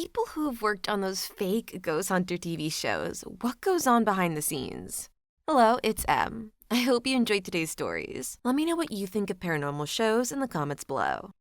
people who have worked on those fake ghost hunter TV shows, what goes on behind the scenes? Hello, it's Em. I hope you enjoyed today's stories. Let me know what you think of paranormal shows in the comments below.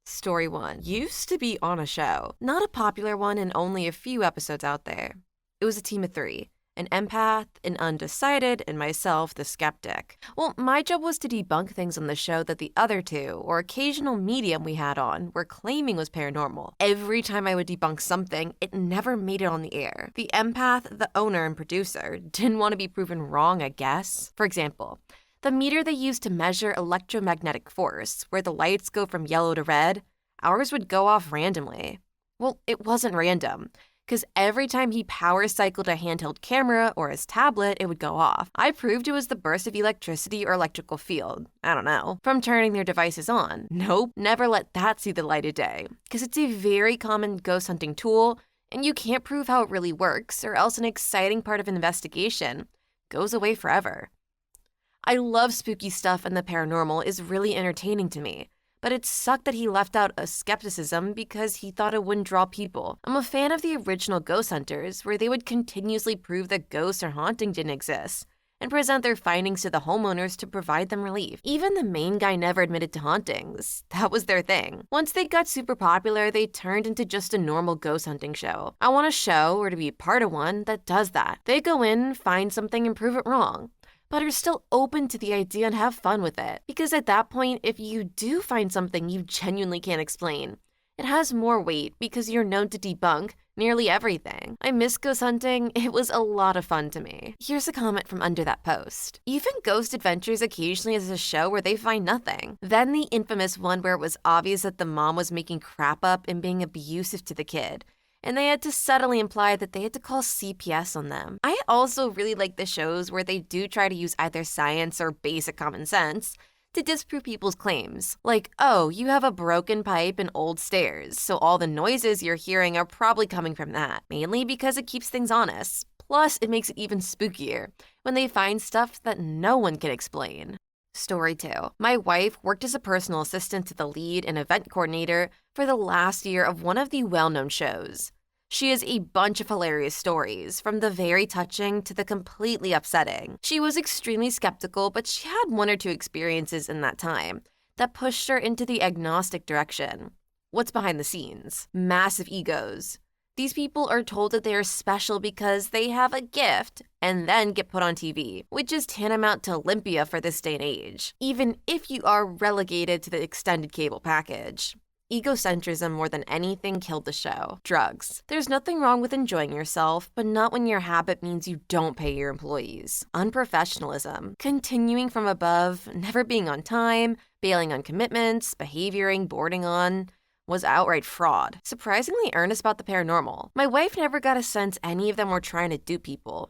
Story 1. Used to be on a show. Not a popular one and only a few episodes out there. It was a team of 3. An empath, an undecided, and myself, the skeptic. Well, my job was to debunk things on the show that the other 2, or occasional medium we had on, were claiming was paranormal. Every time I would debunk something, it never made it on the air. The empath, the owner and producer, didn't want to be proven wrong, I guess. For example, the meter they used to measure electromagnetic force, where the lights go from yellow to red, ours would go off randomly. Well, it wasn't random, because every time he power cycled a handheld camera or his tablet, it would go off. I proved it was the burst of electricity or electrical field, I don't know, from turning their devices on. Nope, never let that see the light of day, because it's a very common ghost hunting tool, and you can't prove how it really works, or else an exciting part of an investigation goes away forever. I love spooky stuff, and the paranormal is really entertaining to me. But it sucked that he left out a skepticism because he thought it wouldn't draw people. I'm a fan of the original Ghost Hunters, where they would continuously prove that ghosts or haunting didn't exist, and present their findings to the homeowners to provide them relief. Even the main guy never admitted to hauntings. That was their thing. Once they got super popular, they turned into just a normal ghost hunting show. I want a show, or to be part of one, that does that. They go in, find something, and prove it wrong, but are still open to the idea and have fun with it. Because at that point, if you do find something you genuinely can't explain, it has more weight because you're known to debunk nearly everything. I miss ghost hunting. It was a lot of fun to me. Here's a comment from under that post. Even Ghost Adventures occasionally has a show where they find nothing. Then the infamous one where it was obvious that the mom was making crap up and being abusive to the kid, and they had to subtly imply that they had to call CPS on them. I also really like the shows where they do try to use either science or basic common sense to disprove people's claims. Like, oh, you have a broken pipe and old stairs, so all the noises you're hearing are probably coming from that, mainly because it keeps things honest. Plus, it makes it even spookier when they find stuff that no one can explain. Story 2. My wife worked as a personal assistant to the lead and event coordinator for the last year of one of the well-known shows. She has a bunch of hilarious stories, from the very touching to the completely upsetting. She was extremely skeptical, but she had 1 or 2 experiences in that time that pushed her into the agnostic direction. What's behind the scenes? Massive egos. These people are told that they are special because they have a gift and then get put on TV, which is tantamount to Olympia for this day and age, even if you are relegated to the extended cable package. Egocentrism more than anything killed the show. Drugs. There's nothing wrong with enjoying yourself, but not when your habit means you don't pay your employees. Unprofessionalism. Continuing from above, never being on time, bailing on commitments, behavioring, boarding on, was outright fraud. Surprisingly earnest about the paranormal. My wife never got a sense any of them were trying to dupe people.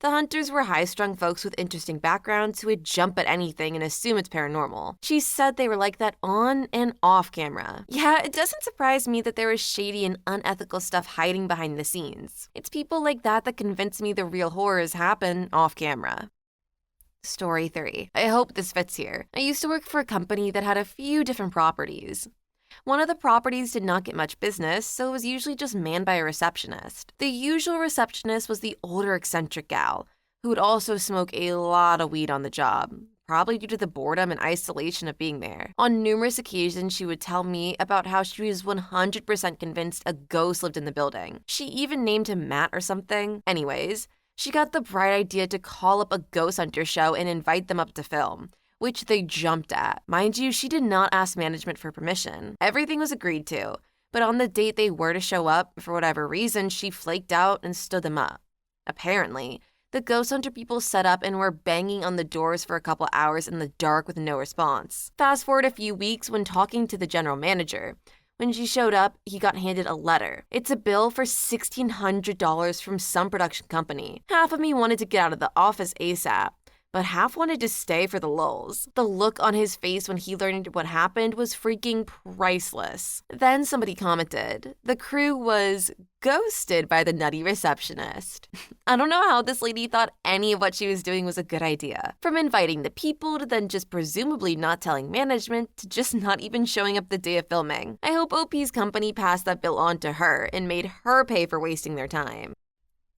The hunters were high-strung folks with interesting backgrounds who would jump at anything and assume it's paranormal. She said they were like that on and off camera. Yeah, it doesn't surprise me that there was shady and unethical stuff hiding behind the scenes. It's people like that that convince me the real horrors happen off camera. Story 3. I hope this fits here. I used to work for a company that had a few different properties. One of the properties did not get much business, so it was usually just manned by a receptionist. The usual receptionist was the older eccentric gal, who would also smoke a lot of weed on the job, probably due to the boredom and isolation of being there. On numerous occasions, she would tell me about how she was 100% convinced a ghost lived in the building. She even named him Matt or something. Anyways, she got the bright idea to call up a ghost hunter show and invite them up to film, which they jumped at. Mind you, she did not ask management for permission. Everything was agreed to, but on the date they were to show up, for whatever reason, she flaked out and stood them up. Apparently, the ghost hunter people set up and were banging on the doors for a couple hours in the dark with no response. Fast forward a few weeks when talking to the general manager. When she showed up, he got handed a letter. It's a bill for $1,600 from some production company. Half of me wanted to get out of the office ASAP, but half wanted to stay for the lulz. The look on his face when he learned what happened was freaking priceless. Then somebody commented, the crew was ghosted by the nutty receptionist. I don't know how this lady thought any of what she was doing was a good idea. From inviting the people to then just presumably not telling management to just not even showing up the day of filming. I hope OP's company passed that bill on to her and made her pay for wasting their time.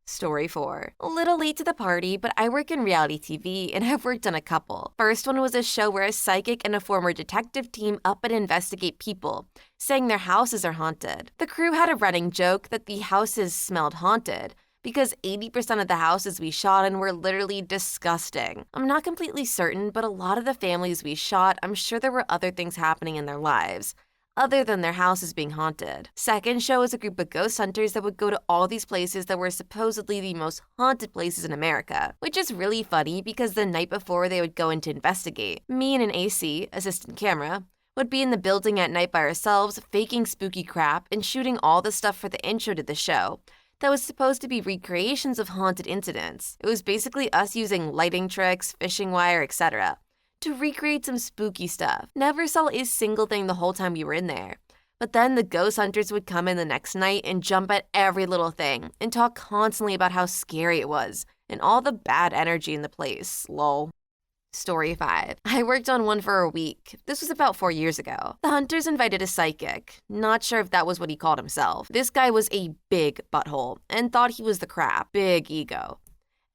Story 4. A little late to the party, but I work in reality TV and have worked on a couple. First one was a show where a psychic and a former detective team up and investigate people, saying their houses are haunted. The crew had a running joke that the houses smelled haunted, because 80% of the houses we shot in were literally disgusting. I'm not completely certain, but a lot of the families we shot, I'm sure there were other things happening in their lives, other than their houses being haunted. Second show was a group of ghost hunters that would go to all these places that were supposedly the most haunted places in America, which is really funny because the night before they would go in to investigate, me and an AC, assistant camera, would be in the building at night by ourselves, faking spooky crap and shooting all the stuff for the intro to the show that was supposed to be recreations of haunted incidents. It was basically us using lighting tricks, fishing wire, etc. to recreate some spooky stuff. Never saw a single thing the whole time we were in there. But then the ghost hunters would come in the next night and jump at every little thing and talk constantly about how scary it was and all the bad energy in the place, lol. Story 5. I worked on one for a week. This was about 4 years ago. The hunters invited a psychic. Not sure if that was what he called himself. This guy was a big butthole and thought he was the crap. Big ego.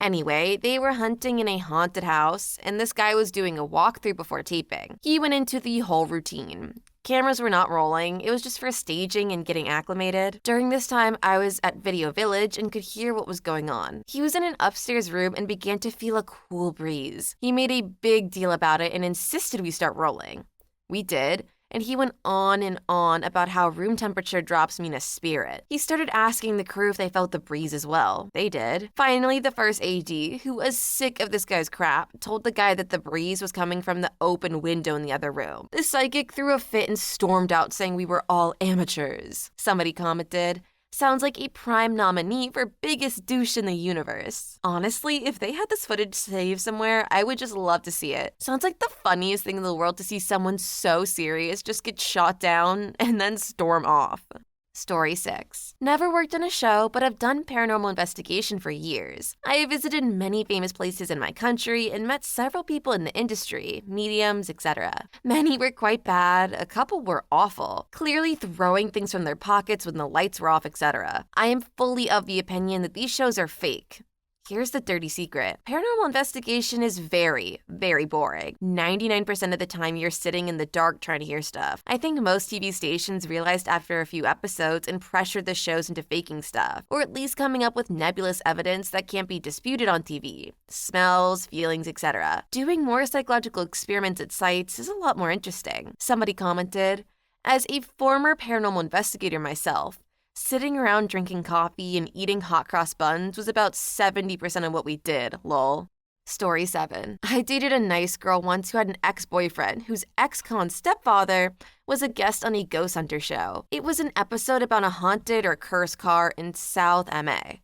Anyway, they were hunting in a haunted house, and this guy was doing a walkthrough before taping. He went into the whole routine. Cameras were not rolling, it was just for staging and getting acclimated. During this time, I was at Video Village and could hear what was going on. He was in an upstairs room and began to feel a cool breeze. He made a big deal about it and insisted we start rolling. We did. And he went on and on about how room temperature drops mean a spirit. He started asking the crew if they felt the breeze as well. They did. Finally, the first AD, who was sick of this guy's crap, told the guy that the breeze was coming from the open window in the other room. The psychic threw a fit and stormed out saying we were all amateurs. Somebody commented, "Sounds like a prime nominee for biggest douche in the universe." Honestly, if they had this footage saved somewhere, I would just love to see it. Sounds like the funniest thing in the world to see someone so serious just get shot down and then storm off. Story 6. Never worked on a show, but have done paranormal investigation for years. I have visited many famous places in my country and met several people in the industry, mediums, etc. Many were quite bad, a couple were awful, clearly throwing things from their pockets when the lights were off, etc. I am fully of the opinion that these shows are fake. Here's the dirty secret. Paranormal investigation is very, very boring. 99% of the time you're sitting in the dark trying to hear stuff. I think most TV stations realized after a few episodes and pressured the shows into faking stuff, or at least coming up with nebulous evidence that can't be disputed on TV. Smells, feelings, etc. Doing more psychological experiments at sites is a lot more interesting. Somebody commented, "As a former paranormal investigator myself, sitting around drinking coffee and eating hot cross buns was about 70% of what we did, lol." Story 7. I dated a nice girl once who had an ex-boyfriend whose ex-con stepfather was a guest on a ghost hunter show. It was an episode about a haunted or cursed car in South MA.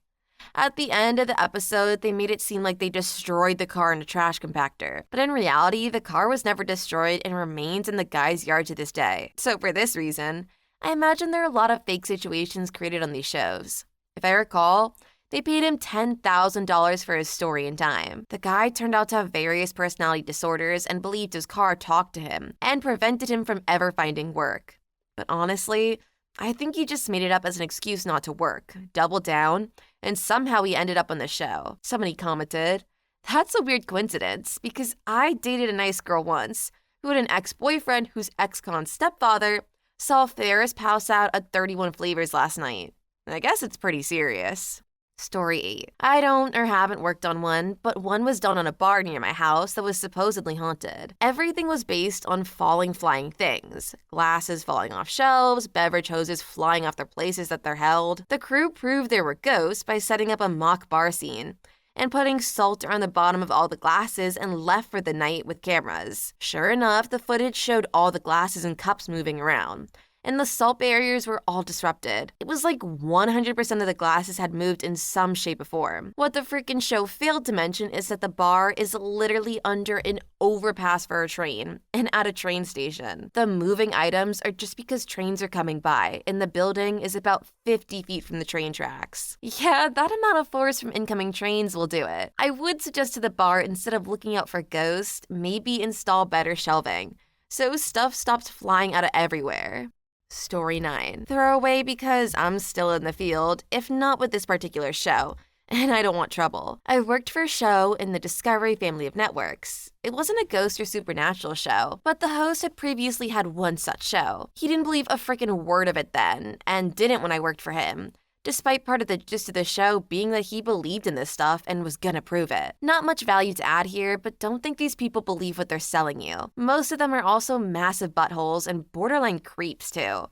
At the end of the episode, they made it seem like they destroyed the car in a trash compactor. But in reality, the car was never destroyed and remains in the guy's yard to this day. So for this reason, I imagine there are a lot of fake situations created on these shows. If I recall, they paid him $10,000 for his story and time. The guy turned out to have various personality disorders and believed his car talked to him and prevented him from ever finding work. But honestly, I think he just made it up as an excuse not to work, doubled down, and somehow he ended up on the show. Somebody commented, "That's a weird coincidence because I dated a nice girl once who had an ex-boyfriend whose ex-con stepfather saw Ferris pass out at 31 Flavors last night. I guess it's pretty serious." Story 8. I don't or haven't worked on one, but one was done on a bar near my house that was supposedly haunted. Everything was based on falling flying things. Glasses falling off shelves, beverage hoses flying off their places that they're held. The crew proved there were ghosts by setting up a mock bar scene and putting salt around the bottom of all the glasses and left for the night with cameras. Sure enough, the footage showed all the glasses and cups moving around, and the salt barriers were all disrupted. It was like 100% of the glasses had moved in some shape or form. What the freaking show failed to mention is that the bar is literally under an overpass for a train and at a train station. The moving items are just because trains are coming by, and the building is about 50 feet from the train tracks. Yeah, that amount of force from incoming trains will do it. I would suggest to the bar, instead of looking out for ghosts, maybe install better shelving, so stuff stops flying out of everywhere. Story 9. Throwaway because I'm still in the field, if not with this particular show, and I don't want trouble. I worked for a show in the Discovery family of networks. It wasn't a ghost or supernatural show, but the host had previously had one such show. He didn't believe a freaking word of it then, and didn't when I worked for him, despite part of the gist of the show being that he believed in this stuff and was gonna prove it. Not much value to add here, but don't think these people believe what they're selling you. Most of them are also massive buttholes and borderline creeps too.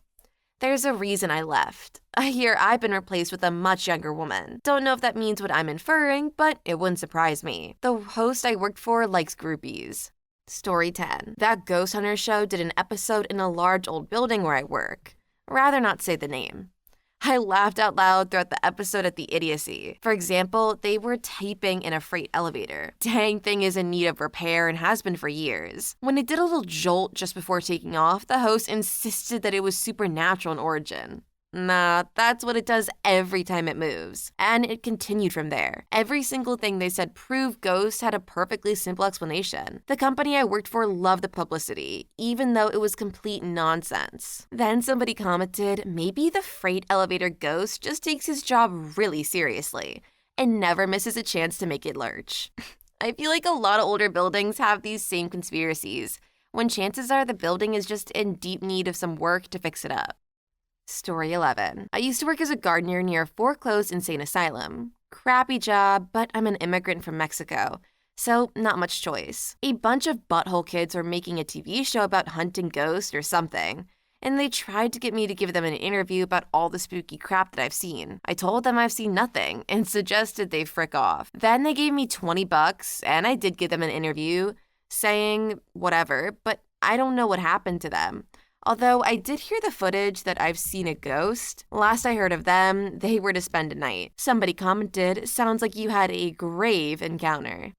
There's a reason I left. I hear I've been replaced with a much younger woman. Don't know if that means what I'm inferring, but it wouldn't surprise me. The host I worked for likes groupies. Story 10. That ghost hunter show did an episode in a large old building where I work. Rather not say the name. I laughed out loud throughout the episode at the idiocy. For example, they were taping in a freight elevator. Dang thing is in need of repair and has been for years. When it did a little jolt just before taking off, the host insisted that it was supernatural in origin. Nah, that's what it does every time it moves. And it continued from there. Every single thing they said proved ghosts had a perfectly simple explanation. The company I worked for loved the publicity, even though it was complete nonsense. Then somebody commented, maybe the freight elevator ghost just takes his job really seriously and never misses a chance to make it lurch. I feel like a lot of older buildings have these same conspiracies, when chances are the building is just in deep need of some work to fix it up. Story 11. I used to work as a gardener near a foreclosed insane asylum. Crappy job, but I'm an immigrant from Mexico, so not much choice. A bunch of butthole kids were making a TV show about hunting ghosts or something, and they tried to get me to give them an interview about all the spooky crap that I've seen. I told them I've seen nothing and suggested they frick off. Then they gave me $20, and I did give them an interview, saying whatever, but I don't know what happened to them. Although I did hear the footage that I've seen a ghost. Last I heard of them, they were to spend a night. Somebody commented, sounds like you had a grave encounter.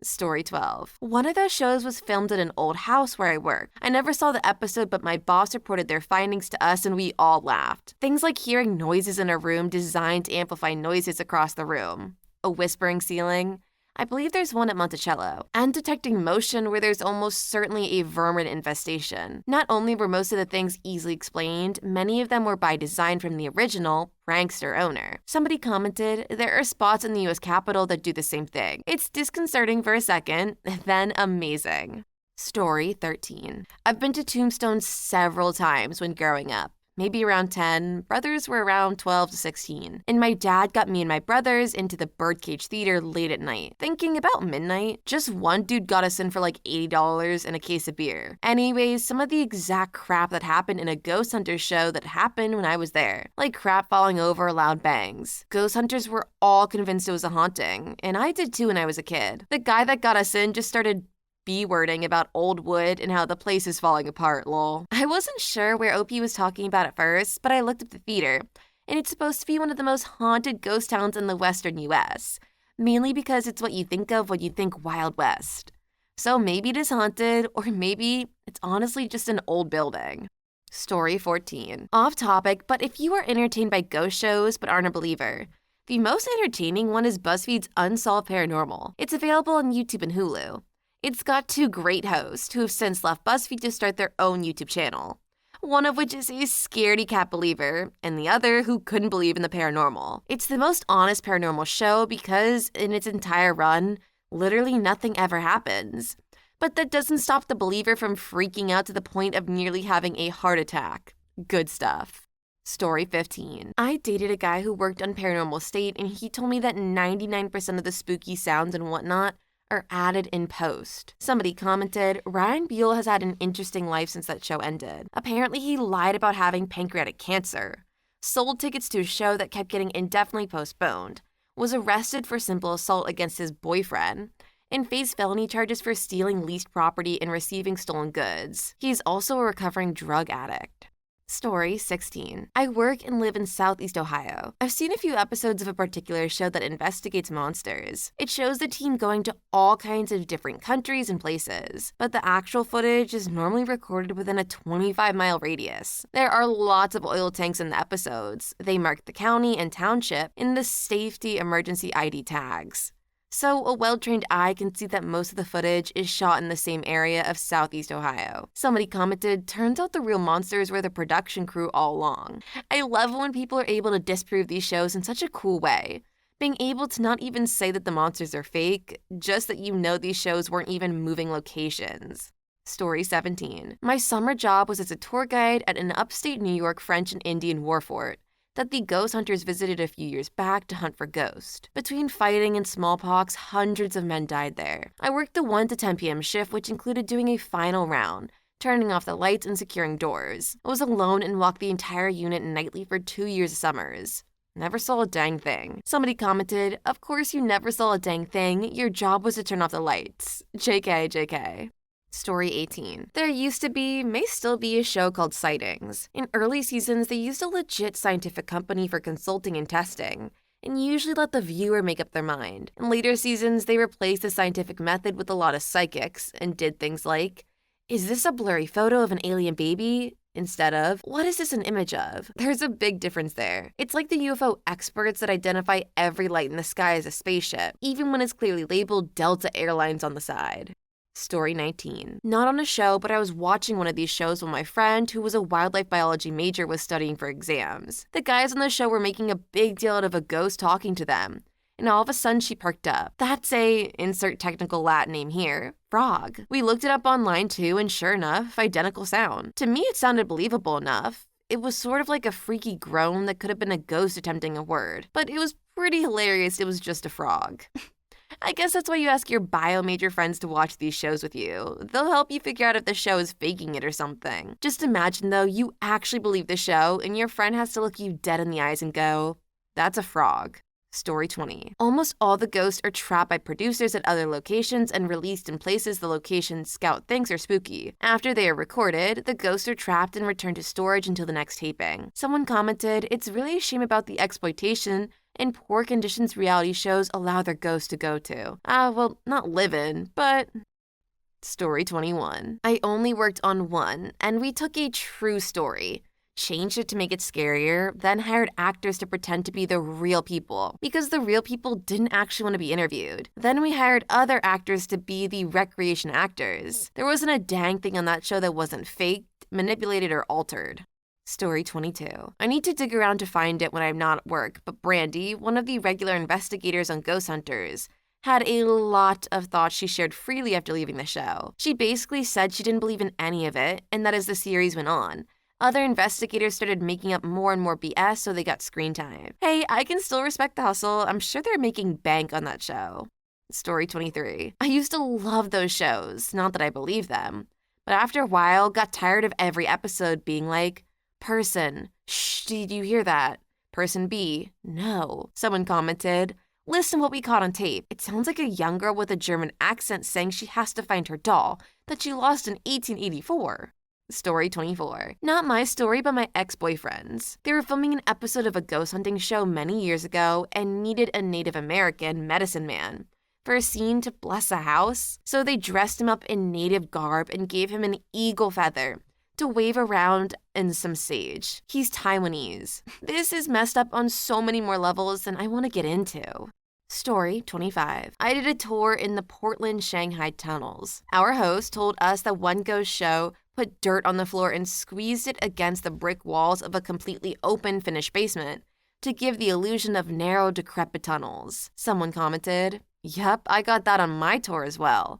Story 12. One of those shows was filmed at an old house where I work. I never saw the episode, but my boss reported their findings to us and we all laughed. Things like hearing noises in a room designed to amplify noises across the room. A whispering ceiling. I believe there's one at Monticello, and detecting motion where there's almost certainly a vermin infestation. Not only were most of the things easily explained, many of them were by design from the original prankster owner. Somebody commented, there are spots in the US Capitol that do the same thing. It's disconcerting for a second, then amazing. Story 13. I've been to Tombstone several times when growing up. Maybe around 10, brothers were around 12 to 16, and my dad got me and my brothers into the Birdcage Theater late at night. Thinking about midnight, just one dude got us in for like $80 and a case of beer. Anyways, some of the exact crap that happened in a ghost hunter show that happened when I was there, like crap falling over, loud bangs. Ghost hunters were all convinced it was a haunting, and I did too when I was a kid. The guy that got us in just started B-wording about old wood and how the place is falling apart, lol. I wasn't sure where OP was talking about at first, but I looked up the theater, and it's supposed to be one of the most haunted ghost towns in the western US, mainly because it's what you think of when you think Wild West. So maybe it is haunted, or maybe it's honestly just an old building. Story 14. Off topic, but if you are entertained by ghost shows but aren't a believer, the most entertaining one is BuzzFeed's Unsolved Paranormal. It's available on YouTube and Hulu. It's got two great hosts who have since left BuzzFeed to start their own YouTube channel. One of which is a scaredy cat believer, and the other who couldn't believe in the paranormal. It's the most honest paranormal show because, in its entire run, literally nothing ever happens. But that doesn't stop the believer from freaking out to the point of nearly having a heart attack. Good stuff. Story 15. I dated a guy who worked on Paranormal State, and he told me that 99% of the spooky sounds and whatnot are added in post. Somebody commented, Ryan Buell has had an interesting life since that show ended. Apparently he lied about having pancreatic cancer, sold tickets to a show that kept getting indefinitely postponed, was arrested for simple assault against his boyfriend, and faced felony charges for stealing leased property and receiving stolen goods. He's also a recovering drug addict. Story 16. I work and live in Southeast Ohio. I've seen a few episodes of a particular show that investigates monsters. It shows the team going to all kinds of different countries and places, but the actual footage is normally recorded within a 25-mile radius. There are lots of oil tanks in the episodes. They mark the county and township in the safety emergency ID tags. So a well-trained eye can see that most of the footage is shot in the same area of Southeast Ohio. Somebody commented, turns out the real monsters were the production crew all along. I love when people are able to disprove these shows in such a cool way. Being able to not even say that the monsters are fake, just that you know these shows weren't even moving locations. Story 17. My summer job was as a tour guide at an upstate New York French and Indian war fort that the ghost hunters visited a few years back to hunt for ghosts. Between fighting and smallpox, hundreds of men died there. I worked the 1 to 10 p.m. shift, which included doing a final round, turning off the lights and securing doors. I was alone and walked the entire unit nightly for 2 years of summers. Never saw a dang thing. Somebody commented, of course you never saw a dang thing, your job was to turn off the lights. JK, JK. Story 18. There used to be, may still be, a show called Sightings. In early seasons, they used a legit scientific company for consulting and testing, and usually let the viewer make up their mind. In later seasons, they replaced the scientific method with a lot of psychics, and did things like, is this a blurry photo of an alien baby? Instead of, what is this an image of? There's a big difference there. It's like the UFO experts that identify every light in the sky as a spaceship, even when it's clearly labeled Delta Airlines on the side. Story 19. Not on a show, but I was watching one of these shows when my friend, who was a wildlife biology major, was studying for exams. The guys on the show were making a big deal out of a ghost talking to them. And all of a sudden she perked up. That's a, insert technical Latin name here, frog. We looked it up online too, and sure enough, identical sound. To me, it sounded believable enough. It was sort of like a freaky groan that could have been a ghost attempting a word. But it was pretty hilarious it was just a frog. I guess that's why you ask your bio major friends to watch these shows with you. They'll help you figure out if the show is faking it or something. Just imagine, though, you actually believe the show and your friend has to look you dead in the eyes and go, that's a frog. Story 20. Almost all the ghosts are trapped by producers at other locations and released in places the location scout thinks are spooky. After they are recorded, the ghosts are trapped and returned to storage until the next taping. Someone commented, it's really a shame about the exploitation and poor conditions reality shows allow their ghosts to go to. Well, not live in, but... Story 21. I only worked on one, and we took a true story, changed it to make it scarier, then hired actors to pretend to be the real people, because the real people didn't actually want to be interviewed. Then we hired other actors to be the recreation actors. There wasn't a dang thing on that show that wasn't faked, manipulated, or altered. Story 22. I need to dig around to find it when I'm not at work, but Brandy, one of the regular investigators on Ghost Hunters, had a lot of thoughts she shared freely after leaving the show. She basically said she didn't believe in any of it, and that as the series went on, other investigators started making up more and more BS so they got screen time. Hey, I can still respect the hustle. I'm sure they're making bank on that show. Story 23. I used to love those shows, not that I believe them, but after a while got tired of every episode being like, person, shh, did you hear that? Person B, no. Someone commented, listen what we caught on tape. It sounds like a young girl with a German accent saying she has to find her doll that she lost in 1884. Story 24. Not my story, but my ex-boyfriend's. They were filming an episode of a ghost hunting show many years ago and needed a Native American medicine man for a scene to bless a house. So they dressed him up in native garb and gave him an eagle feather to wave around and some sage. He's Taiwanese. This is messed up on so many more levels than I want to get into. Story 25. I did a tour in the Portland-Shanghai tunnels. Our host told us that one ghost show put dirt on the floor and squeezed it against the brick walls of a completely open finished basement to give the illusion of narrow, decrepit tunnels. Someone commented, "Yup, I got that on my tour as well."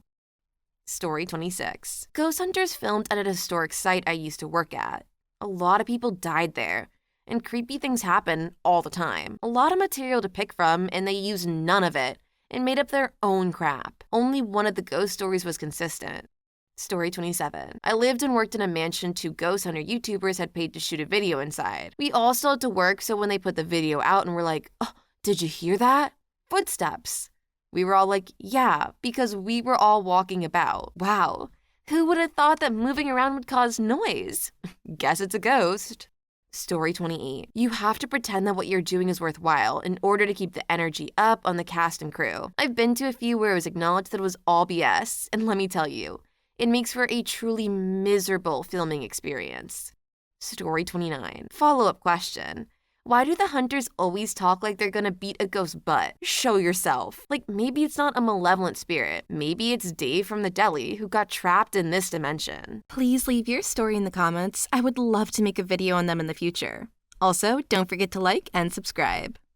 Story 26. Ghost hunters filmed at a historic site I used to work at. A lot of people died there, and creepy things happen all the time. A lot of material to pick from, and they used none of it, and made up their own crap. Only one of the ghost stories was consistent. Story 27. I lived and worked in a mansion two ghost hunter YouTubers had paid to shoot a video inside. We all still had to work, so when they put the video out and were like, oh, did you hear that? Footsteps. We were all like, yeah, because we were all walking about. Wow, Who would have thought that moving around would cause noise? Guess it's a ghost. Story 28. You have to pretend that what you're doing is worthwhile in order to keep the energy up on the cast and crew. I've been to a few where it was acknowledged that it was all BS, and let me tell you, it makes for a truly miserable filming experience. Story 29. Follow-up question. Why do the hunters always talk like they're gonna beat a ghost's butt? Show yourself. Like, maybe it's not a malevolent spirit. Maybe it's Dave from the deli who got trapped in this dimension. Please leave your story in the comments. I would love to make a video on them in the future. Also, don't forget to like and subscribe.